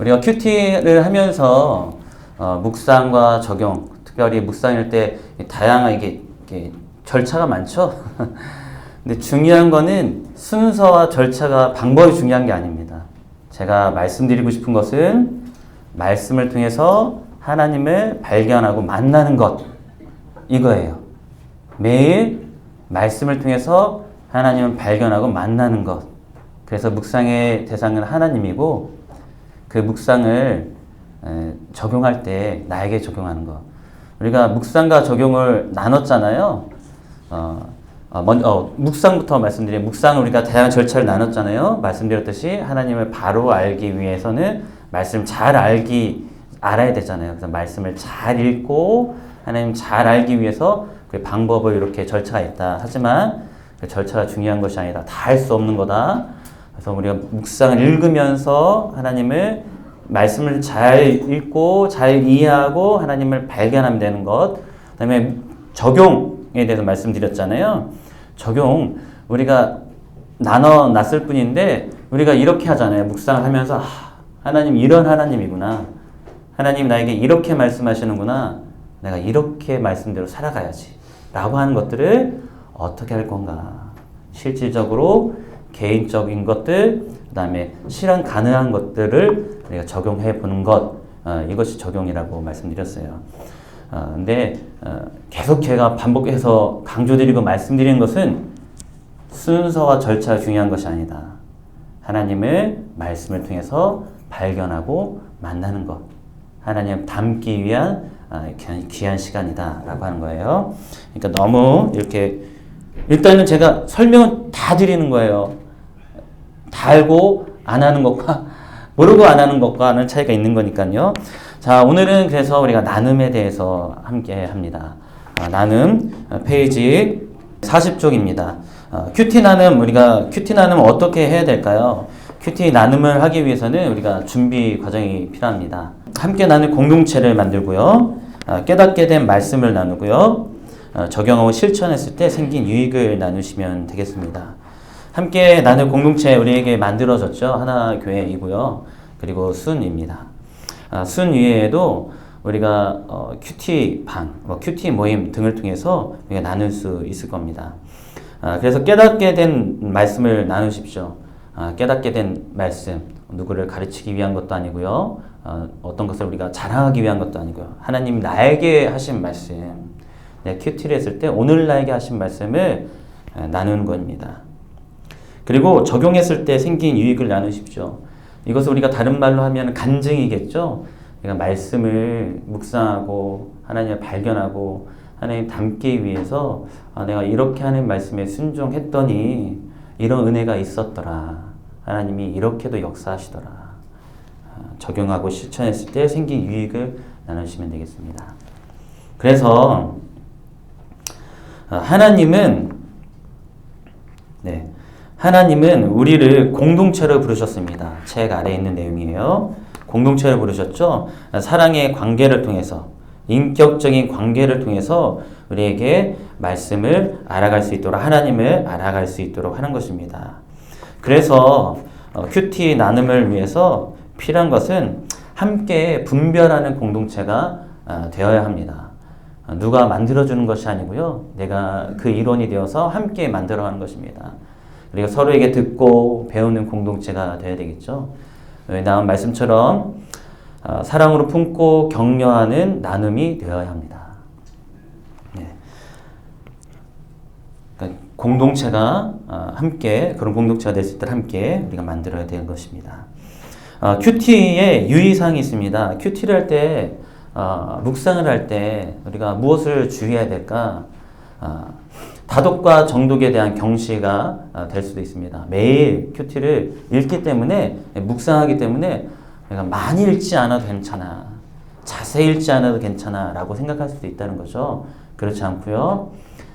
우리가 큐티를 하면서 묵상과 적용, 특별히 묵상일 때 다양하게 이렇게 절차가 많죠. 근데 중요한 거는 순서와 절차가 방법이 중요한 게 아닙니다. 제가 말씀드리고 싶은 것은 말씀을 통해서 하나님을 발견하고 만나는 것, 이거예요. 매일 말씀을 통해서 하나님을 발견하고 만나는 것. 그래서 묵상의 대상은 하나님이고 그 묵상을 적용할 때 나에게 적용하는 것. 우리가 묵상과 적용을 나눴잖아요. 먼저 묵상부터 말씀드리면, 묵상을 우리가 다양한 절차를 나눴잖아요. 말씀드렸듯이 하나님을 바로 알기 위해서는 말씀 잘 알아야 되잖아요. 그래서 말씀을 잘 읽고 하나님 잘 알기 위해서 그 방법을 이렇게 절차가 있다. 하지만 그 절차가 중요한 것이 아니다. 다 할 수 없는 거다. 그래서 우리가 묵상을 읽으면서 하나님을 말씀을 잘 읽고 잘 이해하고 하나님을 발견하면 되는 것. 그다음에 적용에 대해서 말씀드렸잖아요. 적용 우리가 나눠놨을 뿐인데 우리가 이렇게 하잖아요. 묵상을 하면서 하나님 이런 하나님이구나. 하나님 나에게 이렇게 말씀하시는구나. 내가 이렇게 말씀대로 살아가야지. 라고 하는 것들을 어떻게 할 건가. 실질적으로 개인적인 것들, 그 다음에 실현 가능한 것들을 우리가 적용해 보는 것. 이것이 적용이라고 말씀드렸어요. 근데 계속 제가 반복해서 강조드리고 말씀드리는 것은 순서와 절차가 중요한 것이 아니다. 하나님을 말씀을 통해서 발견하고 만나는 것. 하나님 닮기 위한 귀한 시간이다 라고 하는 거예요. 그러니까 너무 이렇게 일단은 제가 설명은 다 드리는 거예요. 다 알고 안 하는 것과 모르고 안 하는 것과는 차이가 있는 거니까요. 자, 오늘은 그래서 우리가 나눔에 대해서 함께 합니다. 나눔 페이지 40쪽입니다. 큐티 나눔, 우리가 큐티 나눔을 어떻게 해야 될까요? 큐티 나눔을 하기 위해서는 우리가 준비 과정이 필요합니다. 함께 나눌 공동체를 만들고요. 깨닫게 된 말씀을 나누고요. 적용하고 실천했을 때 생긴 유익을 나누시면 되겠습니다. 함께 나눌 공동체 우리에게 만들어졌죠. 하나교회이고요. 그리고 순입니다. 순 위에도 우리가 큐티 방, 큐티 모임 등을 통해서 우리가 나눌 수 있을 겁니다. 그래서 깨닫게 된 말씀을 나누십시오. 깨닫게 된 말씀, 누구를 가르치기 위한 것도 아니고요. 어떤 것을 우리가 자랑하기 위한 것도 아니고요. 하나님 나에게 하신 말씀, 내가 큐티를 했을 때 오늘 나에게 하신 말씀을 나누는 겁니다. 그리고 적용했을 때 생긴 유익을 나누십시오. 이것을 우리가 다른 말로 하면 간증이겠죠. 내가 말씀을 묵상하고 하나님을 발견하고 하나님 닮기 위해서 내가 이렇게 하는 말씀에 순종했더니 이런 은혜가 있었더라. 하나님이 이렇게도 역사하시더라. 적용하고 실천했을 때 생긴 유익을 나누시면 되겠습니다. 그래서 하나님은 우리를 공동체로 부르셨습니다. 책 아래에 있는 내용이에요. 공동체를 부르셨죠. 사랑의 관계를 통해서, 인격적인 관계를 통해서 우리에게 말씀을 알아갈 수 있도록, 하나님을 알아갈 수 있도록 하는 것입니다. 그래서 큐티 나눔을 위해서 필요한 것은 함께 분별하는 공동체가 되어야 합니다. 누가 만들어주는 것이 아니고요. 내가 그 일원이 되어서 함께 만들어가는 것입니다. 그리고 서로에게 듣고 배우는 공동체가 되어야 되겠죠. 나온 말씀처럼 사랑으로 품고 격려하는 나눔이 되어야 합니다. 그러니까 공동체가 함께, 그런 공동체가 될 수 있도록 함께 우리가 만들어야 되는 것입니다. 큐티에 유의사항이 있습니다. 큐티를 할 때, 묵상을 할 때 우리가 무엇을 주의해야 될까? 다독과 정독에 대한 경시가 될 수도 있습니다. 매일 큐티를 읽기 때문에, 묵상하기 때문에 내가 많이 읽지 않아도 괜찮아, 자세히 읽지 않아도 괜찮아 라고 생각할 수도 있다는 거죠. 그렇지 않고요.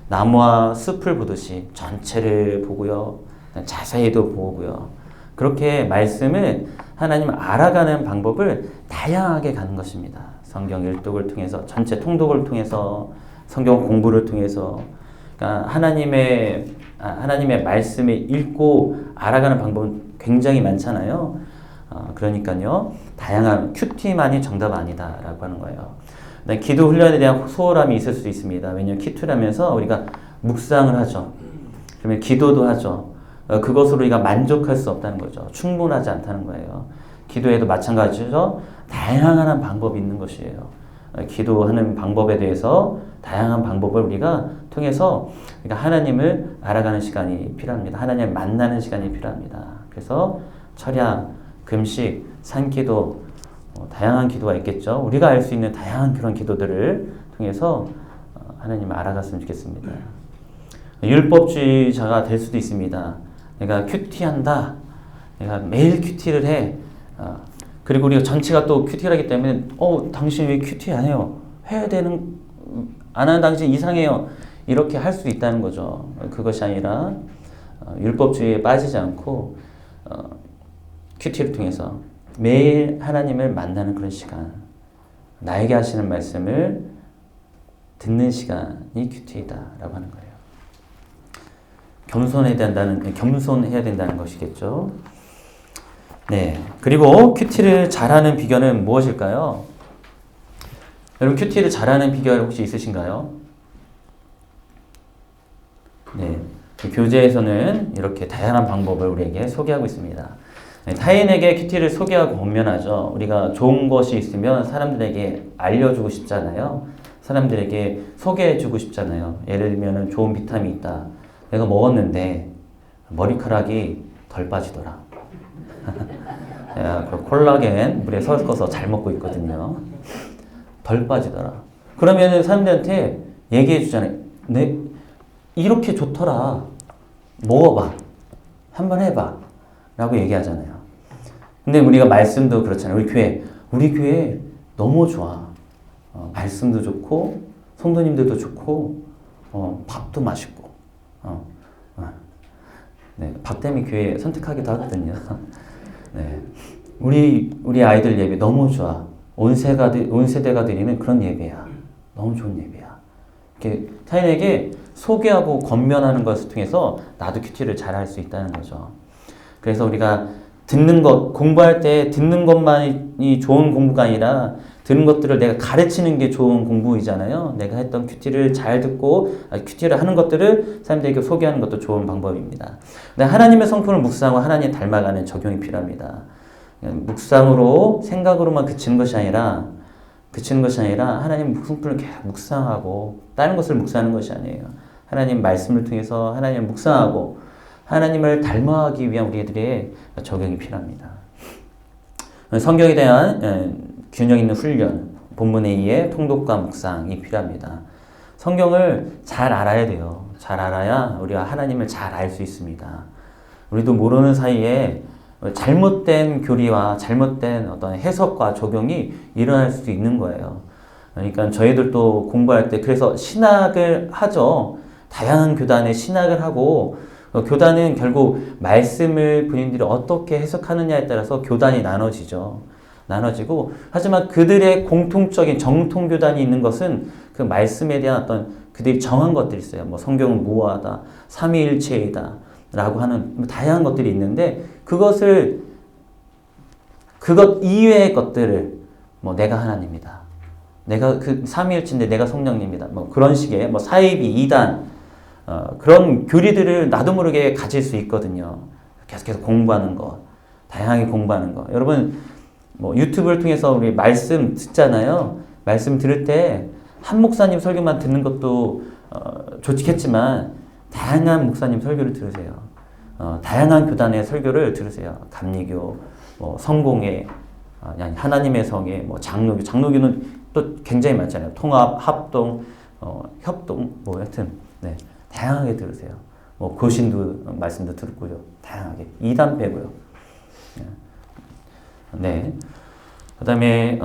나무와 숲을 보듯이 전체를 보고요. 자세히도 보고요. 그렇게 말씀을 하나님을 알아가는 방법을 다양하게 가는 것입니다. 성경 일독을 통해서, 전체 통독을 통해서, 성경 공부를 통해서, 그러니까 하나님의 말씀을 읽고 알아가는 방법은 굉장히 많잖아요. 그러니까요, 다양한 큐티만이 정답 아니다라고 하는 거예요. 기도 훈련에 대한 소홀함이 있을 수 있습니다. 왜냐하면 큐티를 하면서 우리가 묵상을 하죠. 그러면 기도도 하죠. 그것으로 우리가 만족할 수 없다는 거죠. 충분하지 않다는 거예요. 기도에도 마찬가지죠. 다양한 방법이 있는 것이에요. 기도하는 방법에 대해서 다양한 방법을 우리가 통해서 그러니까 하나님을 알아가는 시간이 필요합니다. 하나님을 만나는 시간이 필요합니다. 그래서 철야, 금식, 산기도, 다양한 기도가 있겠죠. 우리가 알 수 있는 다양한 그런 기도들을 통해서 하나님을 알아갔으면 좋겠습니다. 율법주의자가 될 수도 있습니다. 내가 큐티한다. 내가 매일 큐티를 해. 그리고 우리가 전체가 또 큐티를 하기 때문에 당신 왜 큐티 안 해요? 해야 되는, 안 하는 당신 이상해요. 이렇게 할 수 있다는 거죠. 그것이 아니라 율법주의에 빠지지 않고 큐티를 통해서 매일 하나님을 만나는 그런 시간, 나에게 하시는 말씀을 듣는 시간이 큐티이다라고 하는 거예요. 겸손해야 된다는 것이겠죠. 네. 그리고 큐티를 잘하는 비결은 무엇일까요? 여러분, 큐티를 잘하는 비결 혹시 있으신가요? 네. 교재에서는 이렇게 다양한 방법을 우리에게 소개하고 있습니다. 네, 타인에게 큐티를 소개하고 권면하죠. 우리가 좋은 것이 있으면 사람들에게 알려주고 싶잖아요. 사람들에게 소개해주고 싶잖아요. 예를 들면 좋은 비타민이 있다. 내가 먹었는데 머리카락이 덜 빠지더라. 그 콜라겐 물에 섞어서 잘 먹고 있거든요. 덜 빠지더라. 그러면 사람들한테 얘기해 주잖아요. 네, 이렇게 좋더라. 먹어봐. 한번 해봐. 라고 얘기하잖아요. 근데 우리가 말씀도 그렇잖아요. 우리 교회 너무 좋아. 말씀도 좋고, 성도님들도 좋고, 밥도 맛있고. 네, 밥 때문에 교회 선택하기도 하거든요. 네, 우리 아이들 예배 너무 좋아. 온 세대가 드리는 그런 예배야. 너무 좋은 예배야. 이렇게 타인에게 소개하고 권면하는 것을 통해서 나도 큐티를 잘할 수 있다는 거죠. 그래서 우리가 듣는 것, 공부할 때 듣는 것만이 좋은 공부가 아니라 듣는 것들을 내가 가르치는 게 좋은 공부이잖아요. 내가 했던 큐티를 잘 듣고 큐티를 하는 것들을 사람들에게 소개하는 것도 좋은 방법입니다. 근데 하나님의 성품을 묵상하고 하나님 닮아가는 적용이 필요합니다. 묵상으로 생각으로만 그치는 것이 아니라 하나님 성품을 계속 묵상하고 다른 것을 묵상하는 것이 아니에요. 하나님 말씀을 통해서 하나님을 묵상하고 하나님을 닮아가기 위한 우리들의 적용이 필요합니다. 성경에 대한 균형 있는 훈련, 본문에 의해 통독과 묵상이 필요합니다. 성경을 잘 알아야 돼요. 잘 알아야 우리가 하나님을 잘 알 수 있습니다. 우리도 모르는 사이에 잘못된 교리와 잘못된 어떤 해석과 적용이 일어날 수도 있는 거예요. 그러니까 저희들도 공부할 때 그래서 신학을 하죠. 다양한 교단의 신학을 하고 교단은 결국 말씀을 본인들이 어떻게 해석하느냐에 따라서 교단이 나눠지고 하지만 그들의 공통적인 정통교단이 있는 것은 그 말씀에 대한 어떤 그들이 정한 것들이 있어요. 뭐 성경은 무오하다, 삼위일체이다 라고 하는 다양한 것들이 있는데 그것 이외의 것들을 뭐 내가 하나님이다. 내가 그 삼위일체인데 내가 성령님이다. 뭐 그런 식의 뭐 사이비, 이단 그런 교리들을 나도 모르게 가질 수 있거든요. 계속해서 공부하는 것, 다양하게 공부하는 것. 여러분 뭐 유튜브를 통해서 우리 말씀 듣잖아요. 말씀 들을 때 한 목사님 설교만 듣는 것도 좋겠지만 다양한 목사님 설교를 들으세요. 다양한 교단의 설교를 들으세요. 감리교, 뭐 성공회, 하나님의 성회, 뭐 장로교는 또 굉장히 많잖아요. 통합, 합동, 협동, 뭐 하여튼 네, 다양하게 들으세요. 뭐 고신도 말씀도 듣고요. 다양하게 이단 빼고요. 네. 그다음에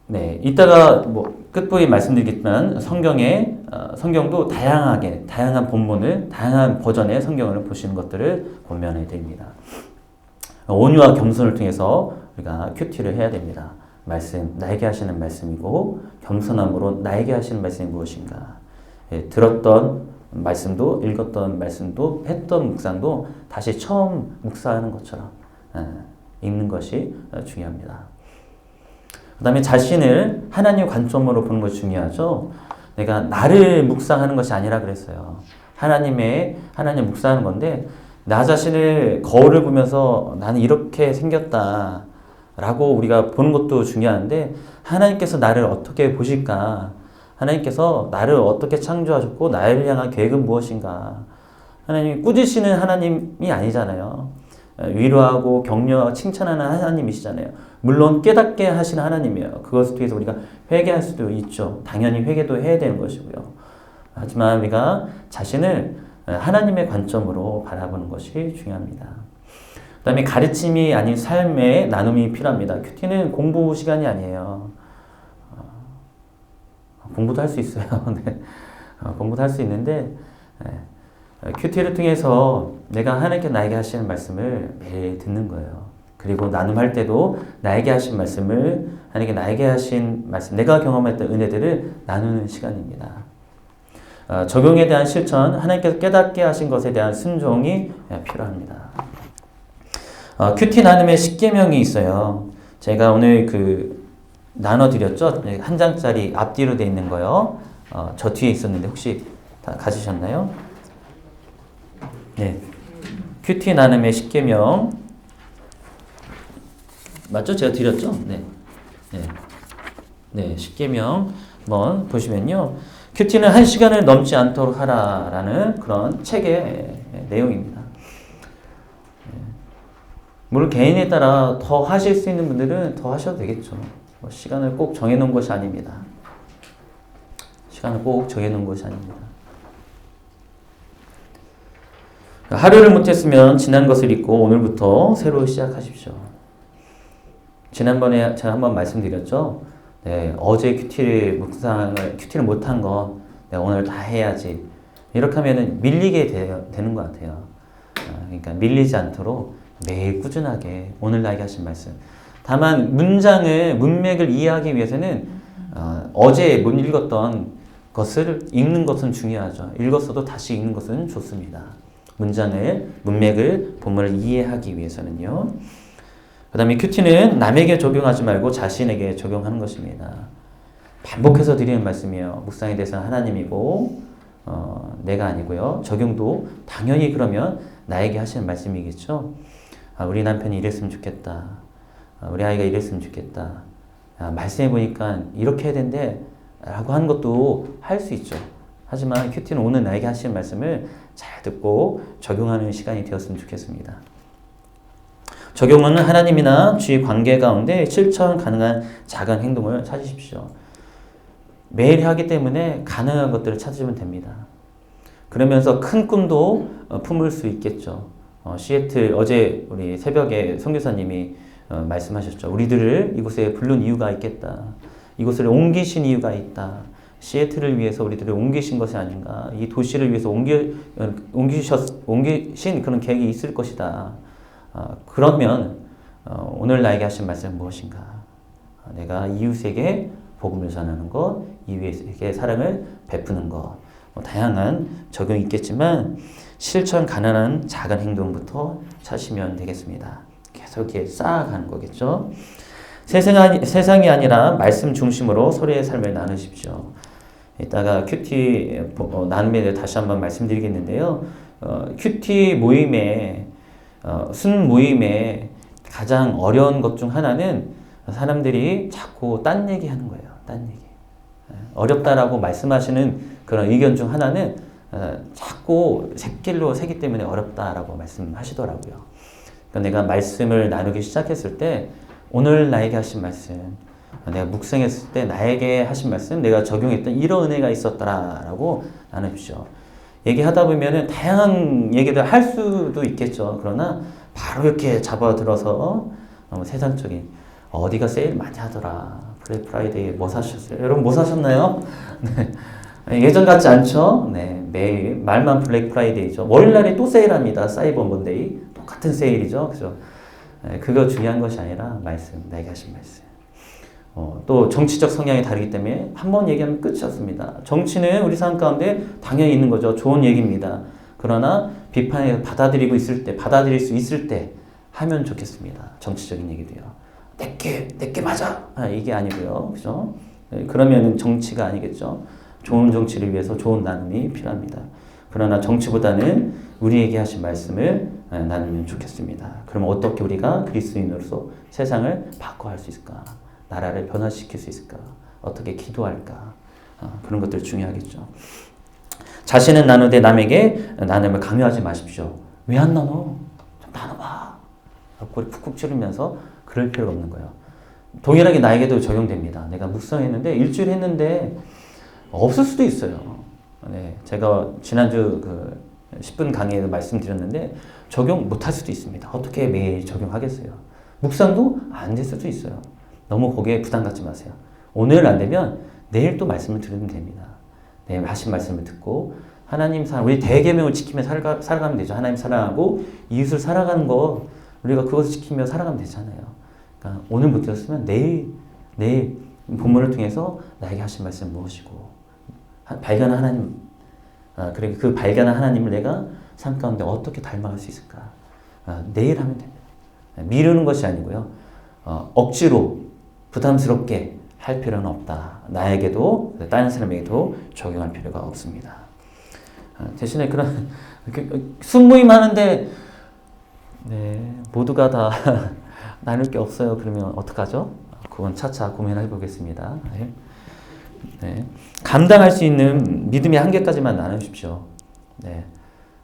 네, 이따가 뭐 끝부위 말씀드리겠지만 성경도 다양한 본문을 다양한 버전의 성경을 보시는 것들을 권면해 드립니다. 온유와 겸손을 통해서 우리가 큐티를 해야 됩니다. 말씀, 나에게 하시는 말씀이고 겸손함으로 나에게 하시는 말씀이 무엇인가? 들었던 말씀도 읽었던 말씀도 했던 묵상도 다시 처음 묵상하는 것처럼 읽는 것이 중요합니다. 그 다음에 자신을 하나님 관점으로 보는 것이 중요하죠. 내가 나를 묵상하는 것이 아니라 그랬어요. 하나님 묵상하는 건데 나 자신을 거울을 보면서 나는 이렇게 생겼다 라고 우리가 보는 것도 중요한데 하나님께서 나를 어떻게 보실까? 하나님께서 나를 어떻게 창조하셨고 나를 향한 계획은 무엇인가? 하나님이 꾸짖으시는 하나님이 아니잖아요. 위로하고 격려하고 칭찬하는 하나님이시잖아요. 물론 깨닫게 하시는 하나님이에요. 그것을 통해서 우리가 회개할 수도 있죠. 당연히 회개도 해야 되는 것이고요. 하지만 우리가 자신을 하나님의 관점으로 바라보는 것이 중요합니다. 그 다음에 가르침이 아닌 삶의 나눔이 필요합니다. 큐티는 공부 시간이 아니에요. 공부도 할 수 있어요. 네. 공부도 할 수 있는데 큐티를 통해서 내가 하나님께 나에게 하시는 말씀을 매일 듣는 거예요. 그리고 나눔할 때도 나에게 하신 말씀을 하나님께 나에게 하신 말씀, 내가 경험했던 은혜들을 나누는 시간입니다. 적용에 대한 실천, 하나님께서 깨닫게 하신 것에 대한 순종이 필요합니다. 큐티 나눔의 10계명이 있어요. 제가 오늘 나눠드렸죠? 한 장짜리 앞뒤로 되어 있는 거요. 저 뒤에 있었는데 혹시 다 가지셨나요? 네. 큐티 나눔의 10계명. 맞죠? 제가 드렸죠? 네. 네. 네. 10계명. 한번 보시면요. 큐티는 1시간을 넘지 않도록 하라라는 그런 책의 내용입니다. 물론 개인에 따라 더 하실 수 있는 분들은 더 하셔도 되겠죠. 시간을 꼭 정해놓은 것이 아닙니다. 시간을 꼭 정해놓은 것이 아닙니다. 하루를 못했으면 지난 것을 잊고 오늘부터 새로 시작하십시오. 지난번에 제가 한번 말씀드렸죠. 네, 어제 큐티를 못한 거 내가 오늘 다 해야지. 이렇게 하면은 밀리게 되는 것 같아요. 그러니까 밀리지 않도록 매일 꾸준하게 오늘 나에게 하신 말씀. 다만 문맥을 이해하기 위해서는 어제 못 읽었던 것을 읽는 것은 중요하죠. 읽었어도 다시 읽는 것은 좋습니다. 문맥을, 본문을 이해하기 위해서는요. 그 다음에 큐티는 남에게 적용하지 말고 자신에게 적용하는 것입니다. 반복해서 드리는 말씀이에요. 묵상에 대해서는 하나님이고 내가 아니고요. 적용도 당연히 그러면 나에게 하시는 말씀이겠죠. 우리 남편이 이랬으면 좋겠다. 우리 아이가 이랬으면 좋겠다. 말씀해 보니까 이렇게 해야 된대 라고 하는 것도 할 수 있죠. 하지만 큐티는 오늘 나에게 하시는 말씀을 잘 듣고 적용하는 시간이 되었으면 좋겠습니다. 적용은 하나님이나 주위 관계 가운데 실천 가능한 작은 행동을 찾으십시오. 매일 하기 때문에 가능한 것들을 찾으면 됩니다. 그러면서 큰 꿈도 품을 수 있겠죠. 시애틀 어제 우리 새벽에 선교사님이 말씀하셨죠. 우리들을 이곳에 부른 이유가 있겠다. 이곳을 옮기신 이유가 있다. 시애틀을 위해서 우리들을 옮기신 것이 아닌가. 이 도시를 위해서 옮기신 그런 계획이 있을 것이다. 그러면 오늘 나에게 하신 말씀은 무엇인가? 내가 이웃에게 복음을 전하는 것, 이웃에게 사랑을 베푸는 것, 다양한 적용이 있겠지만 실천 가능한 작은 행동부터 찾으시면 되겠습니다. 계속 이렇게 쌓아가는 거겠죠. 세상이 아니라 말씀 중심으로 서로의 삶을 나누십시오. 이따가 큐티 나눔에 대해 다시 한번 말씀드리겠는데요. 큐티 모임에 순 모임에 가장 어려운 것 중 하나는 사람들이 자꾸 딴 얘기 하는 거예요. 딴 얘기. 어렵다라고 말씀하시는 그런 의견 중 하나는 자꾸 샛길로 새기 때문에 어렵다라고 말씀하시더라고요. 그러니까 내가 말씀을 나누기 시작했을 때 오늘 나에게 하신 말씀, 내가 묵상했을 때 나에게 하신 말씀, 내가 적용했던 이런 은혜가 있었더라라고 나누십시오. 얘기하다 보면은 다양한 얘기를 할 수도 있겠죠. 그러나 바로 이렇게 잡아들어서 세상적인 어디가 세일 많이 하더라. 블랙 프라이데이 뭐 사셨어요? 여러분 뭐 사셨나요? 네. 예전 같지 않죠? 네, 매일 말만 블랙 프라이데이죠. 월요일날에 또 세일합니다. 사이버 먼데이 똑같은 세일이죠. 그죠? 네, 그거 중요한 것이 아니라 말씀, 나에게 하신 말씀. 또 정치적 성향이 다르기 때문에 한 번 얘기하면 끝이었습니다. 정치는 우리 삶 가운데 당연히 있는 거죠. 좋은 얘기입니다. 그러나 비판에 받아들일 수 있을 때 하면 좋겠습니다. 정치적인 얘기도요. 내게 맞아! 이게 아니고요. 그죠? 그러면 정치가 아니겠죠. 좋은 정치를 위해서 좋은 나눔이 필요합니다. 그러나 정치보다는 우리에게 하신 말씀을 나누면 좋겠습니다. 그럼 어떻게 우리가 그리스도인으로서 세상을 바꿔할 수 있을까? 나라를 변화시킬 수 있을까? 어떻게 기도할까? 그런 것들 중요하겠죠. 자신은 나누되 남에게 나눔을 강요하지 마십시오. 왜 안 나눠? 좀 나눠봐. 꼬리 푹푹 찌르면서 그럴 필요가 없는 거예요. 동일하게 나에게도 적용됩니다. 내가 묵상했는데 일주일 했는데 없을 수도 있어요. 네, 제가 지난주 10분 강의에도 말씀드렸는데 적용 못할 수도 있습니다. 어떻게 매일 적용하겠어요? 묵상도 안 될 수도 있어요. 너무 거기에 부담 갖지 마세요. 오늘 안 되면 내일 또 말씀을 들으면 됩니다. 내일 하신 말씀을 듣고 하나님 사랑, 우리 대계명을 지키며 살아가면 되죠. 하나님 사랑하고 이웃을 살아가는 거 우리가 그것을 지키며 살아가면 되잖아요. 그러니까 오늘 못 들었으면 내일 본문을 통해서 나에게 하신 말씀 무엇이고 발견한 하나님, 그리고 그 발견한 하나님을 내가 삶 가운데 어떻게 닮아갈 수 있을까? 내일 하면 됩니다. 미루는 것이 아니고요. 억지로 부담스럽게 할 필요는 없다. 나에게도 다른 사람에게도 적용할 필요가 없습니다. 대신에 그런 순모임 하는데 모두가 다 나눌 게 없어요. 그러면 어떡하죠? 그건 차차 고민해 보겠습니다. 네. 감당할 수 있는 믿음의 한계까지만 나누십시오. 네.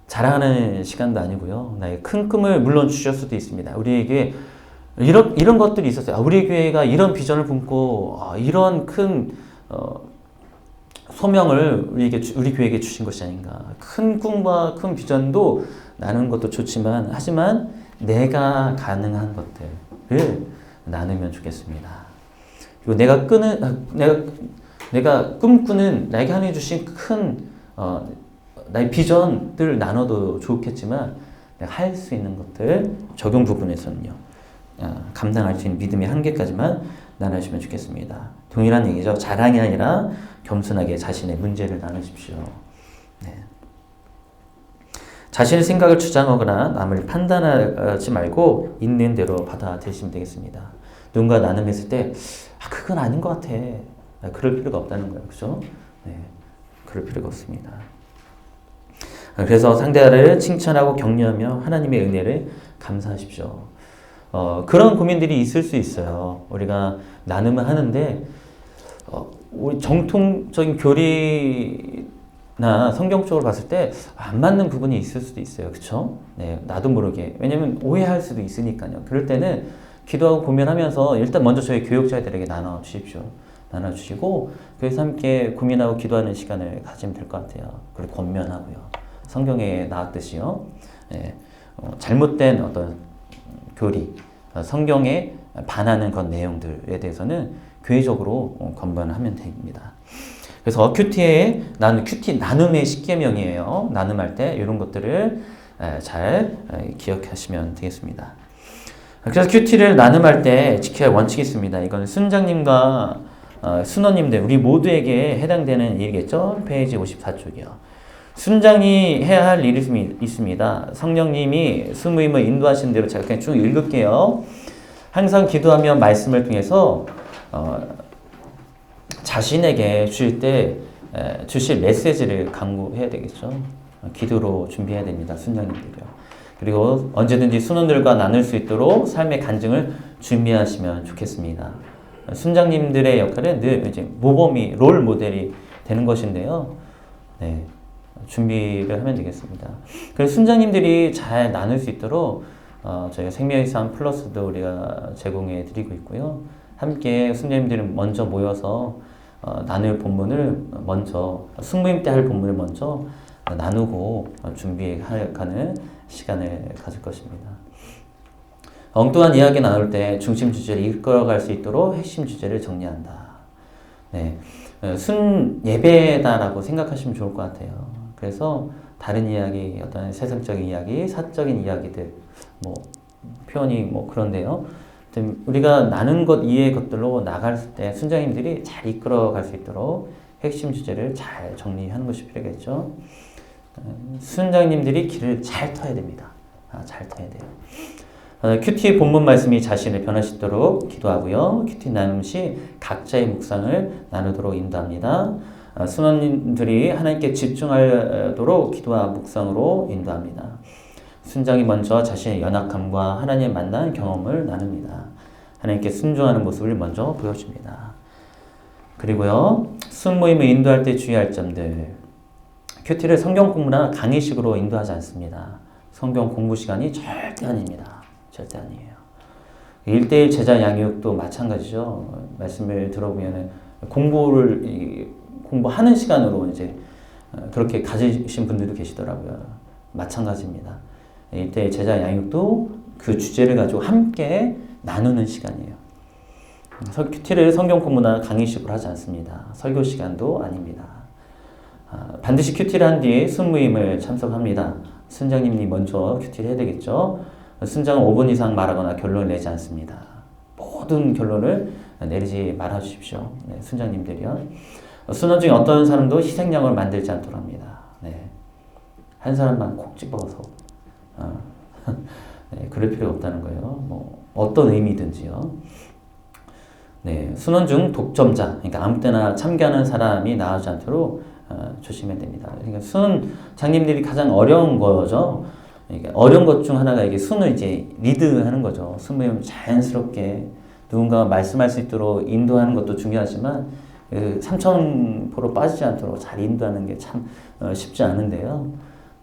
자랑하는 시간도 아니고요. 나의 큰 꿈을 물론 주실 수도 있습니다. 우리에게 이런 것들이 있었어요. 우리 교회가 이런 비전을 품고 이런 큰 소명을 우리 교회에게 주신 것이 아닌가. 큰 꿈과 큰 비전도 나누는 것도 좋지만 하지만 내가 가능한 것들을 나누면 좋겠습니다. 그리고 내가 꿈꾸는 나에게 하나님 주신 큰 나의 비전들을 나눠도 좋겠지만 내가 할 수 있는 것들 적용 부분에서는요. 감당할 수 있는 믿음의 한계까지만 나누시면 좋겠습니다. 동일한 얘기죠. 자랑이 아니라 겸손하게 자신의 문제를 나누십시오. 네. 자신의 생각을 주장하거나 남을 판단하지 말고 있는 대로 받아들이시면 되겠습니다. 누군가 나눔했을 때 그건 아닌 것 같아. 그럴 필요가 없다는 거예요. 그죠? 네. 그럴 필요가 없습니다. 그래서 상대를 칭찬하고 격려하며 하나님의 은혜를 감사하십시오. 그런 고민들이 있을 수 있어요. 우리가 나눔을 하는데 우리 정통적인 교리나 성경적으로 봤을 때 안 맞는 부분이 있을 수도 있어요. 그렇죠? 네, 나도 모르게. 왜냐면 오해할 수도 있으니까요. 그럴 때는 기도하고 고민하면서 일단 먼저 저희 교육자들에게 나눠주십시오. 나눠주시고 그래서 함께 고민하고 기도하는 시간을 가지면 될 것 같아요. 그리고 권면하고요. 성경에 나왔듯이요. 네, 잘못된 어떤 교리, 성경에 반하는 그런 내용들에 대해서는 교회적으로 권면하면 됩니다. 그래서 큐티 나눔의 10계명이에요. 나눔할 때 이런 것들을 잘 기억하시면 되겠습니다. 그래서 큐티를 나눔할 때 지켜야 할 원칙이 있습니다. 이건 순장님과 순원님들 우리 모두에게 해당되는 일이겠죠. 페이지 54쪽이요. 순장이 해야 할 일이 있습니다. 성령님이 수무임을 인도하신 대로 제가 그냥 쭉 읽을게요. 항상 기도하며 말씀을 통해서 자신에게 주실 메시지를 강구해야 되겠죠. 기도로 준비해야 됩니다. 순장님들이요. 그리고 언제든지 순원들과 나눌 수 있도록 삶의 간증을 준비하시면 좋겠습니다. 순장님들의 역할은 늘 이제 모범이 롤 모델이 되는 것인데요. 네. 준비를 하면 되겠습니다. 그래서 순장님들이 잘 나눌 수 있도록 저희가 생명의 삶 플러스도 우리가 제공해 드리고 있고요. 함께 순장님들이 먼저 모여서 나눌 본문을 먼저 숙모임 때 할 본문을 먼저 나누고 준비하는 시간을 가질 것입니다. 엉뚱한 이야기 나눌 때 중심 주제를 이끌어갈 수 있도록 핵심 주제를 정리한다. 네, 순 예배다라고 생각하시면 좋을 것 같아요. 그래서 다른 이야기, 어떤 세상적인 이야기, 사적인 이야기들, 표현이 그런데요. 우리가 나눈 것 이외의 것들로 나갈 때 순장님들이 잘 이끌어갈 수 있도록 핵심 주제를 잘 정리하는 것이 필요하겠죠. 순장님들이 길을 잘 터야 됩니다. 잘 터야 돼요. 큐티 본문 말씀이 자신을 변화시도록 기도하고요. 큐티 나눔 시 각자의 묵상을 나누도록 인도합니다. 순원님들이 하나님께 집중하도록 기도와 묵상으로 인도합니다. 순장이 먼저 자신의 연약함과 하나님의 만난 경험을 나눕니다. 하나님께 순종하는 모습을 먼저 보여줍니다. 그리고요, 순모임을 인도할 때 주의할 점들. 큐티를 성경 공부나 강의식으로 인도하지 않습니다. 성경 공부 시간이 절대 아닙니다. 절대 아니에요. 1대1 제자 양육도 마찬가지죠. 말씀을 들어보면 공부하는 시간으로 이제 그렇게 가지신 분들도 계시더라고요. 마찬가지입니다. 1대1 제자 양육도 그 주제를 가지고 함께 나누는 시간이에요. 큐티를 성경 공부나 강의식으로 하지 않습니다. 설교 시간도 아닙니다. 반드시 큐티를 한 뒤에 순모임을 참석합니다. 순장님이 먼저 큐티를 해야 되겠죠. 순장은 5분 이상 말하거나 결론을 내지 않습니다. 모든 결론을 내리지 말아 주십시오. 네, 순장님들이요. 순원 중에 어떤 사람도 희생양을 만들지 않도록 합니다. 네. 한 사람만 콕 집어서 네, 그럴 필요 없다는 거예요. 뭐 어떤 의미든지요. 네, 순원 중 독점자, 그러니까 아무 때나 참견하는 사람이 나오지 않도록 조심해야 됩니다. 그러니까 순장님들이 가장 어려운 거죠. 그러니까 어려운 것 중 하나가 이게 순을 이제 리드하는 거죠. 순모임 자연스럽게 누군가가 말씀할 수 있도록 인도하는 것도 중요하지만 3000% 빠지지 않도록 잘 인도하는 게 참 쉽지 않은데요.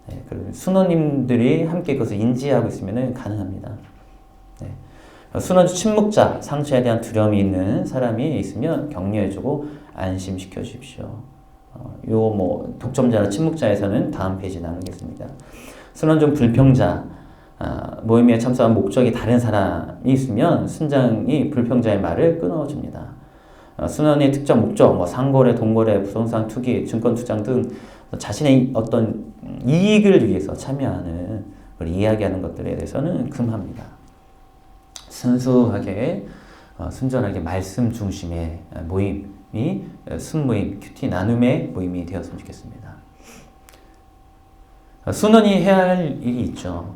네, 순원님들이 함께 그것을 인지하고 있으면 가능합니다. 네. 순원 침묵자, 상처에 대한 두려움이 있는 사람이 있으면 격려해주고 안심시켜 주십시오. 독점자나 침묵자에서는 다음 페이지 나누겠습니다. 순원 중 불평자, 모임에 참석한 목적이 다른 사람이 있으면 순장이 불평자의 말을 끊어줍니다. 순원의 특정 목적, 상거래, 동거래, 부동산 투기, 증권 투자 등 자신의 어떤 이익을 위해서 참여하는 걸 이야기하는 것들에 대해서는 금합니다. 순수하게, 순전하게 말씀 중심의 모임이 순모임, 큐티 나눔의 모임이 되었으면 좋겠습니다. 순원이 해야 할 일이 있죠.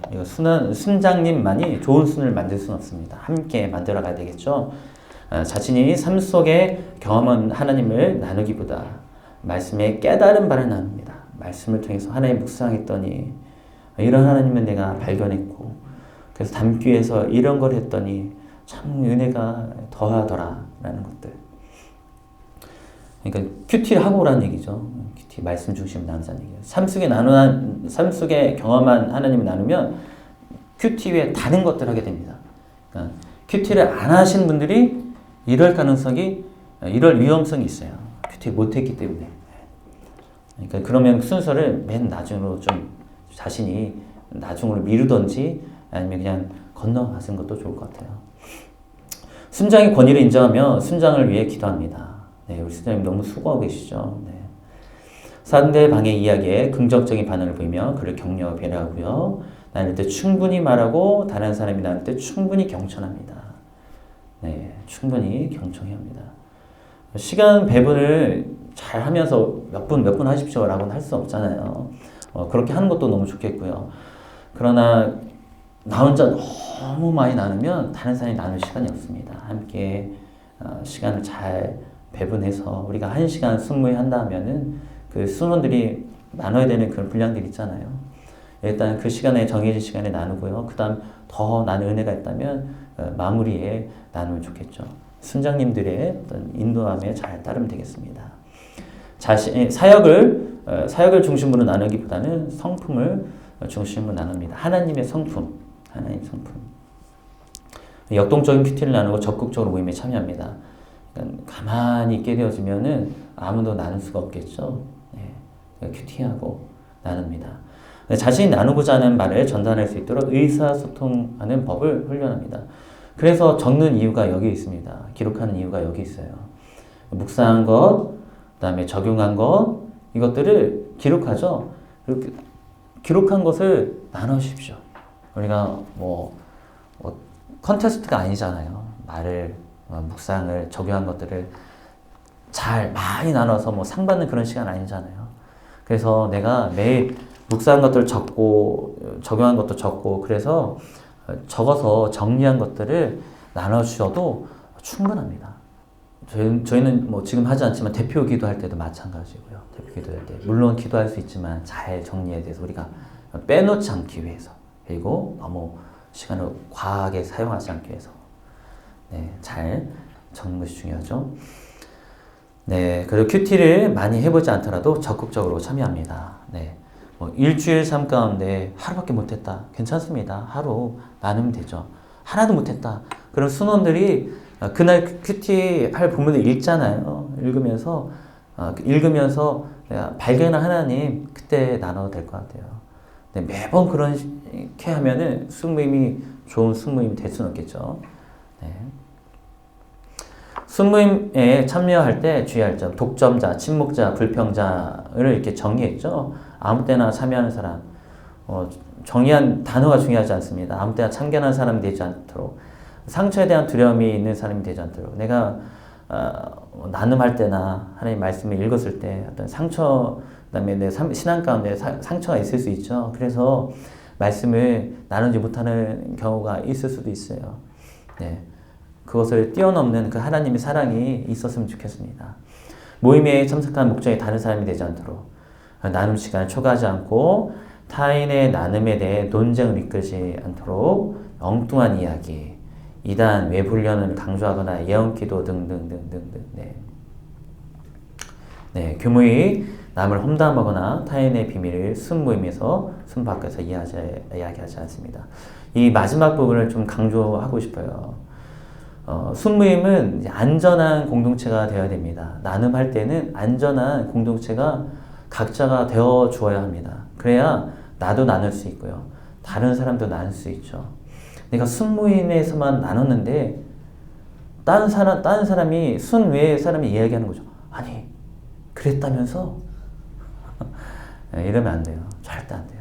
순장님만이 좋은 순을 만들 수는 없습니다. 함께 만들어 가야 되겠죠. 자신이 삶 속에 경험한 하나님을 나누기보다 말씀에 깨달은 바를 나눕니다. 말씀을 통해서 하나님 묵상했더니 이런 하나님은 내가 발견했고 그래서 담기 위해서 이런 걸 했더니 참 은혜가 더하더라 라는 것들. 그러니까 큐티를 하고 오라는 얘기죠. 큐티 말씀 중심으로 나누자는 얘기예요. 삶 속에 경험한 하나님을 나누면 큐티 외에 다른 것들을 하게 됩니다. 그러니까 큐티를 안 하신 분들이 이럴 위험성이 있어요. 큐티 못했기 때문에. 그러니까 그러면 순서를 맨 나중으로 좀 자신이 나중으로 미루던지 아니면 그냥 건너가는 것도 좋을 것 같아요. 순장의 권위를 인정하며 순장을 위해 기도합니다. 네, 우리 순장님 너무 수고하고 계시죠. 네. 상대방의 이야기에 긍정적인 반응을 보이며 그를 격려하고 배려하고요. 나눌 때 충분히 말하고 다른 사람이 나눌 때 충분히 경청합니다. 네, 충분히 경청해야 합니다. 시간 배분을 잘 하면서 몇 분 하십시오 라고는 할 수 없잖아요. 그렇게 하는 것도 너무 좋겠고요. 그러나 나 혼자 너무 많이 나누면 다른 사람이 나눌 시간이 없습니다. 함께 시간을 잘 배분해서 우리가 1시간 순모임 한다 하면은 그 순원들이 나눠야 되는 그런 분량들이 있잖아요. 일단 그 시간에 정해진 시간에 나누고요. 그 다음 더 나눌 은혜가 있다면 마무리에 나누면 좋겠죠. 순장님들의 어떤 인도함에 잘 따르면 되겠습니다. 사역을 중심으로 나누기보다는 성품을 중심으로 나눕니다. 하나님 성품. 역동적인 큐티를 나누고 적극적으로 모임에 참여합니다. 그러니까 가만히 있게 되어지면은 아무도 나눌 수가 없겠죠. 네. 큐티하고 나눕니다. 자신이 나누고자 하는 말을 전달할 수 있도록 의사소통하는 법을 훈련합니다. 그래서 적는 이유가 여기 있습니다. 기록하는 이유가 여기 있어요. 묵상한 것, 그 다음에 적용한 것, 이것들을 기록하죠. 그리고 기록한 것을 나누십시오. 우리가 컨테스트가 아니잖아요. 묵상을, 적용한 것들을 잘 많이 나눠서 상 받는 그런 시간 아니잖아요. 그래서 내가 매일 묵상한 것들 적고, 적용한 것도 적고, 그래서 적어서 정리한 것들을 나눠주셔도 충분합니다. 저희는 뭐 지금 하지 않지만 대표 기도할 때도 마찬가지고요. 대표 기도할 때 물론 기도할 수 있지만 잘 정리에 대해서 우리가 빼놓지 않기 위해서, 그리고 너무 시간을 과하게 사용하지 않기 위해서 잘 적는 것이 중요하죠. 그리고 큐티를 많이 해보지 않더라도 적극적으로 참여합니다. 뭐 일주일 삶 가운데 하루밖에 못했다. 괜찮습니다. 하루 나누면 되죠. 하나도 못했다. 그럼 순원들이 그날 큐티 할 본문을 읽잖아요. 읽으면서 내가 발견한 하나님 그때 나눠도 될 것 같아요. 매번 그렇게 하면은 순모임이 좋은 순모임이 될 수는 없겠죠. 순모임에 참여할 때 주의할 점, 독점자, 침묵자, 불평자를 이렇게 정의했죠. 아무 때나 참여하는 사람, 정의한 단어가 중요하지 않습니다. 아무 때나 참견하는 사람이 되지 않도록, 상처에 대한 두려움이 있는 사람이 되지 않도록, 내가 나눔할 때나 하나님 말씀을 읽었을 때 어떤 상처, 그다음에 내 신앙 가운데 상처가 있을 수 있죠. 그래서 말씀을 나누지 못하는 경우가 있을 수도 있어요. 그것을 뛰어넘는 그 하나님의 사랑이 있었으면 좋겠습니다. 모임에 참석한 목적이 다른 사람이 되지 않도록, 나눔 시간을 초과하지 않고 타인의 나눔에 대해 논쟁을 이끌지 않도록 엉뚱한 이야기, 이단, 외불련을 강조하거나 예언기도 등등등등등. 교무의 남을 험담하거나 타인의 비밀을 순모임에서 순 밖에서 이야기하지 않습니다. 이 마지막 부분을 좀 강조하고 싶어요. 순모임은 안전한 공동체가 되어야 됩니다. 나눔할 때는 안전한 공동체가 각자가 되어 주어야 합니다. 그래야 나도 나눌 수 있고요. 다른 사람도 나눌 수 있죠. 내가 순모임에서만 나눴는데 다른 사람이 순 외의 사람이 이야기하는 거죠. 아니, 그랬다면서? 이러면 안 돼요. 절대 안 돼요.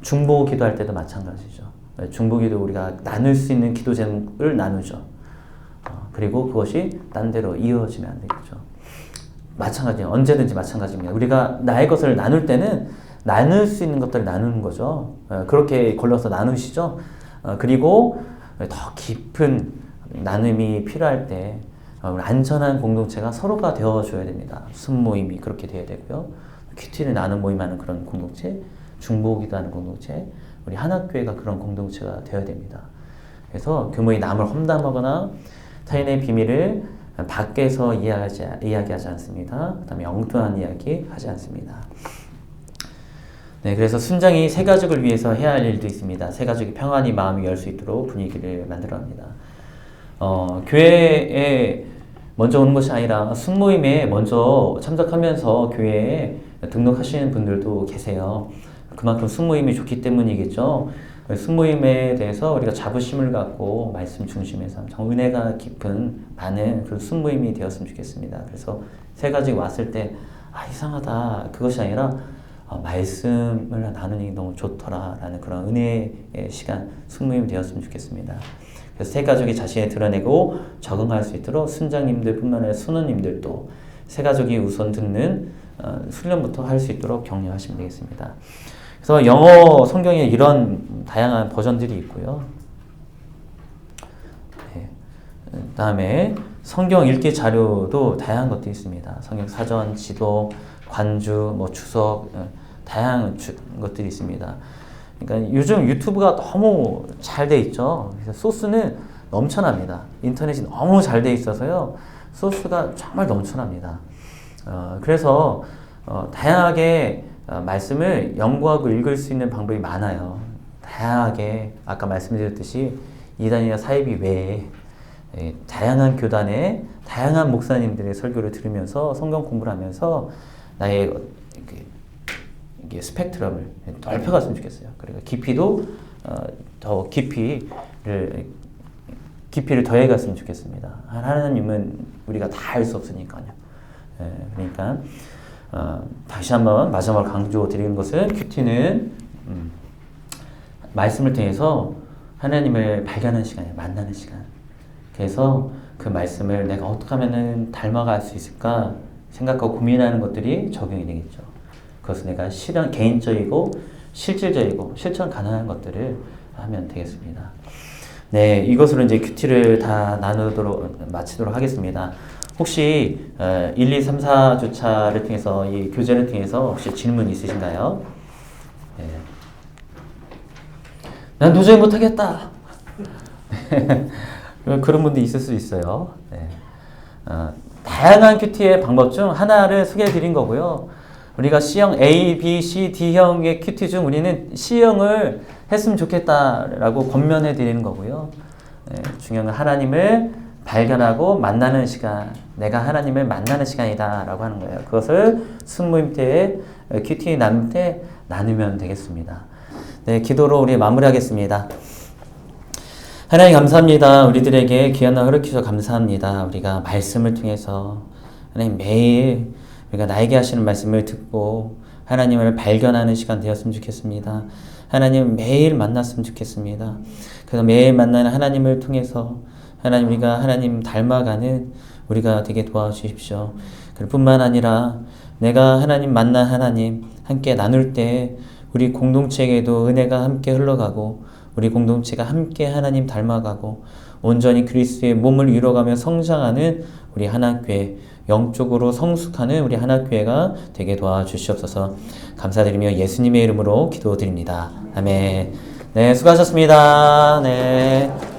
중보 기도할 때도 마찬가지죠. 중보 기도 우리가 나눌 수 있는 기도 제목을 나누죠. 그리고 그것이 딴 데로 이어지면 안 되겠죠. 마찬가지예요. 언제든지 마찬가지입니다. 우리가 나의 것을 나눌 때는 나눌 수 있는 것들을 나누는 거죠. 그렇게 걸러서 나누시죠. 그리고 더 깊은 나눔이 필요할 때 안전한 공동체가 서로가 되어줘야 됩니다. 순모임이 그렇게 되어야 되고요. 큐티를 나눈 모임하는 그런 공동체, 중보기도 하는 공동체, 우리 한학교회가 그런 공동체가 되어야 됩니다. 그래서 교모의 남을 험담하거나 타인의 비밀을 밖에서 이야기하지 않습니다. 그 다음에 엉뚱한 이야기 하지 않습니다. 그래서 순장이 새 가족을 위해서 해야 할 일도 있습니다. 새 가족이 평안히 마음이 열 수 있도록 분위기를 만들어 합니다. 교회에 먼저 오는 것이 아니라 순모임에 먼저 참석하면서 교회에 등록하시는 분들도 계세요. 그만큼 순모임이 좋기 때문이겠죠. 순모임에 대해서 우리가 자부심을 갖고 말씀 중심에서 정말 은혜가 깊은 많은 그 순모임이 되었으면 좋겠습니다. 그래서 세 가지 왔을 때 이상하다 그것이 아니라 말씀을 나누니 너무 좋더라라는 그런 은혜의 시간 순모임이 되었으면 좋겠습니다. 그래서 새 가족이 자신을 드러내고 적응할 수 있도록 순장님들 뿐만 아니라 순원님들도 새 가족이 우선 듣는 훈련부터 할 수 있도록 격려하시면 되겠습니다. 그래서 영어 성경에 이런 다양한 버전들이 있고요. 다음에 성경 읽기 자료도 다양한 것들이 있습니다. 성경 사전, 지도, 관주, 주석, 다양한 것들이 있습니다. 그러니까 요즘 유튜브가 너무 잘 돼 있죠. 그래서 소스는 넘쳐납니다. 인터넷이 너무 잘 돼 있어서요. 소스가 정말 넘쳐납니다. 그래서 다양하게 말씀을 연구하고 읽을 수 있는 방법이 많아요. 다양하게 아까 말씀드렸듯이 이단이나 사이비 외에 다양한 교단의 다양한 목사님들의 설교를 들으면서 성경 공부를 하면서 나의 이게 스펙트럼을 넓혀갔으면 좋겠어요. 그리고 깊이도 더 깊이를 더해갔으면 좋겠습니다. 하나님은 우리가 다 알 수 없으니까요. 그러니까 다시 한번 마지막으로 강조드리는 것은 큐티는 말씀을 통해서 하나님을 발견하는 시간이에요. 만나는 시간. 그래서 그 말씀을 내가 어떻게 하면 닮아갈 수 있을까 생각하고 고민하는 것들이 적용이 되겠죠. 그것은 내가 개인적이고 실질적이고 실천 가능한 것들을 하면 되겠습니다. 네, 이것으로 이제 큐티를 다 마치도록 하겠습니다. 혹시 1, 2, 3, 4주차를 통해서 이 교재를 통해서 혹시 질문 있으신가요? 네. 난 도저히 못하겠다. 그런 분도 있을 수 있어요. 네. 다양한 큐티의 방법 중 하나를 소개해 드린 거고요. 우리가 C형 A, B, C, D형의 큐티 중 우리는 C형을 했으면 좋겠다라고 권면해 드리는 거고요. 네, 중요한 건 하나님을 발견하고 만나는 시간, 내가 하나님을 만나는 시간이다 라고 하는 거예요. 그것을 순모임 때, 큐티 나눌 때 나누면 되겠습니다. 네, 기도로 우리 마무리하겠습니다. 하나님 감사합니다. 우리들에게 귀한 날 허락해주셔서 감사합니다. 우리가 말씀을 통해서 하나님 매일 우리가 나에게 하시는 말씀을 듣고 하나님을 발견하는 시간 되었으면 좋겠습니다. 하나님 매일 만났으면 좋겠습니다. 그래서 매일 만나는 하나님을 통해서 하나님 우리가 하나님 닮아가는 우리가 되게 도와주십시오. 그뿐만 아니라 내가 하나님 만난 하나님 함께 나눌 때 우리 공동체에게도 은혜가 함께 흘러가고 우리 공동체가 함께 하나님 닮아가고 온전히 그리스도의 몸을 이루어가며 성장하는 우리 하나교회, 영적으로 성숙하는 우리 하나교회가 되게 도와주시옵소서. 감사드리며 예수님의 이름으로 기도드립니다. 아멘. 네, 수고하셨습니다. 네.